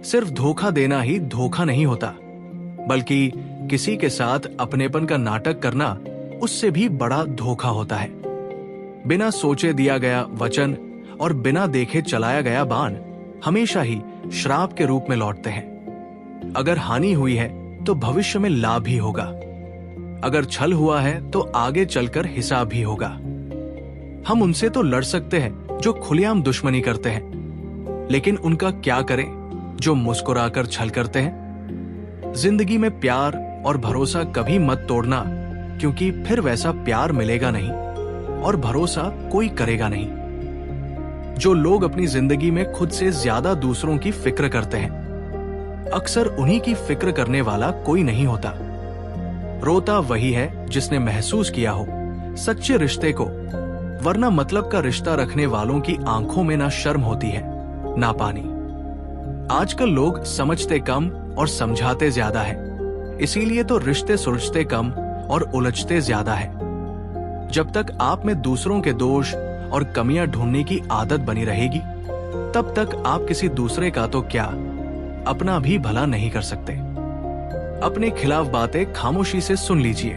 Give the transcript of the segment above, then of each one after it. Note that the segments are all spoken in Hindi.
सिर्फ धोखा देना ही धोखा नहीं होता, बल्कि किसी के साथ अपनेपन का नाटक करना उससे भी बड़ा धोखा होता है। बिना सोचे दिया गया वचन और बिना देखे चलाया गया बाण हमेशा ही श्राप के रूप में लौटते हैं। अगर हानि हुई है तो भविष्य में लाभ भी होगा, अगर छल हुआ है तो आगे चलकर हिसाब भी होगा। हम उनसे तो लड़ सकते हैं जो खुलेआम दुश्मनी करते हैं, लेकिन उनका क्या करें जो मुस्कुराकर छल करते हैं। जिंदगी में प्यार और भरोसा कभी मत तोड़ना, क्योंकि फिर वैसा प्यार मिलेगा नहीं और भरोसा कोई करेगा नहीं। जो लोग अपनी जिंदगी में खुद से ज्यादा दूसरों की फिक्र करते हैं, अक्सर उन्हीं की फिक्र करने वाला कोई नहीं होता। रोता वही है जिसने महसूस किया हो सच्चे रिश्ते को, वरना मतलब का रिश्ता रखने वालों की आंखों में ना शर्म होती है ना पानी। आजकल लोग समझते कम और समझाते ज्यादा है, इसीलिए तो रिश्ते सुलझते कम और उलझते ज्यादा है। जब तक आप में दूसरों के दोष और कमियां ढूंढने की आदत बनी रहेगी, तब तक आप किसी दूसरे का तो क्या, अपना भी भला नहीं कर सकते। अपने खिलाफ बातें खामोशी से सुन लीजिए,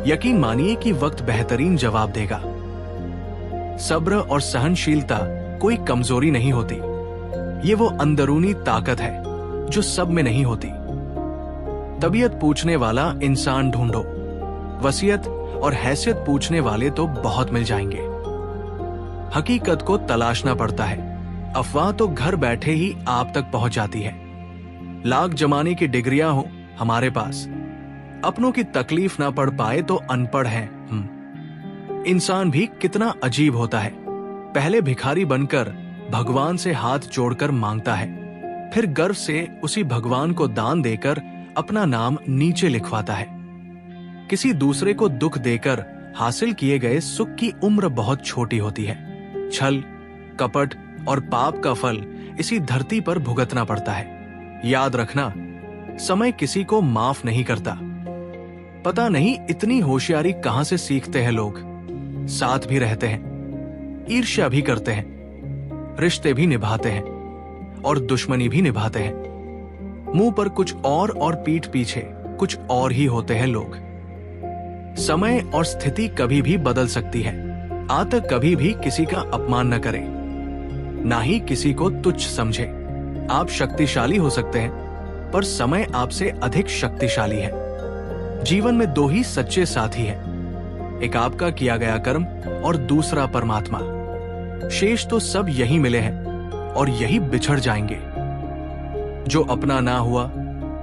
यकीन मानिए कि वक्त बेहतरीन जवाब देगा। सब्र और सहनशीलता कोई कमजोरी नहीं होती, ये वो अंदरूनी ताकत है जो सब में नहीं होती। तबीयत पूछने वाला इंसान ढूंढो, वसीयत और हैसियत पूछने वाले तो बहुत मिल जाएंगे। हकीकत को तलाशना पड़ता है, अफवाह तो घर बैठे ही आप तक पहुंच जाती है। लाख जमाने की डिग्रियां हो हमारे पास, अपनों की तकलीफ ना पढ़ पाए तो अनपढ़ हैं हम। इंसान भी कितना अजीब होता है, पहले भिखारी बनकर भगवान से हाथ जोड़कर मांगता है, फिर गर्व से उसी भगवान को दान देकर अपना नाम नीचे लिखवाता है। किसी दूसरे को दुख देकर हासिल किए गए सुख की उम्र बहुत छोटी होती है। छल, कपट और पाप का फल इसी धरती पर भुगतना पड़ता है। याद रखना, समय किसी को माफ नहीं करता। पता नहीं इतनी होशियारी कहां से सीखते हैं लोग। साथ भी रहते हैं, ईर्ष्या भी करते हैं, रिश्ते भी निभाते हैं और दुश्मनी भी निभाते हैं। मुंह पर कुछ और पीठ पीछे कुछ और ही होते हैं लोग। समय और स्थिति कभी भी बदल सकती है। आतक कभी भी किसी का अपमान न करें, ना ही किसी को तुच्छ समझे। आप शक्तिशाली हो सकते हैं, पर समय आपसे अधिक शक्तिशाली है। जीवन में दो ही सच्चे साथी हैं, एक आपका किया गया कर्म और दूसरा परमात्मा। शेष तो सब यही मिले हैं और यही बिछड़ जाएंगे। जो अपना ना हुआ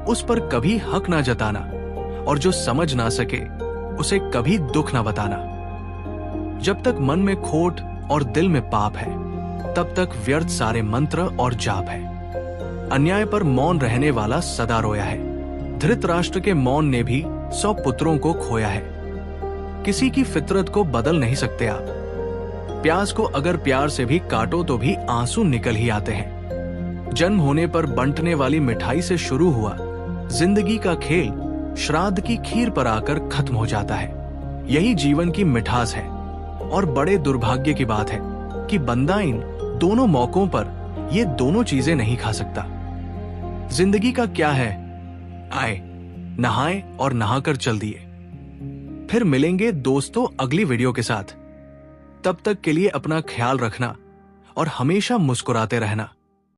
उस पर कभी हक ना जताना, और जो समझ ना सके उसे कभी दुख ना बताना। जब तक मन में खोट और दिल में पाप है, तब तक व्यर्थ सारे मंत्र और जाप है। अन्याय पर मौन रहने वाला सदा रोया है। धृतराष्ट्र के मौन ने भी 100 पुत्रों को खोया है। किसी की फितरत को बदल नहीं सकते आप। प्याज को अगर प्यार से भी काटो तो भी आंसू निकल ही आते हैं। जन्म होने पर बंटने वाली मिठाई से शुरू हुआ जिंदगी का खेल श्राद्ध की खीर पर आकर खत्म हो जाता है। यही जीवन की मिठास है, और बड़े दुर्भाग्य की बात है कि बंदा इन दोनों मौकों पर ये दोनों चीजें नहीं खा सकता। जिंदगी का क्या है, आए नहाए और नहाकर चल दिए। फिर मिलेंगे दोस्तों अगली वीडियो के साथ। तब तक के लिए अपना ख्याल रखना और हमेशा मुस्कुराते रहना।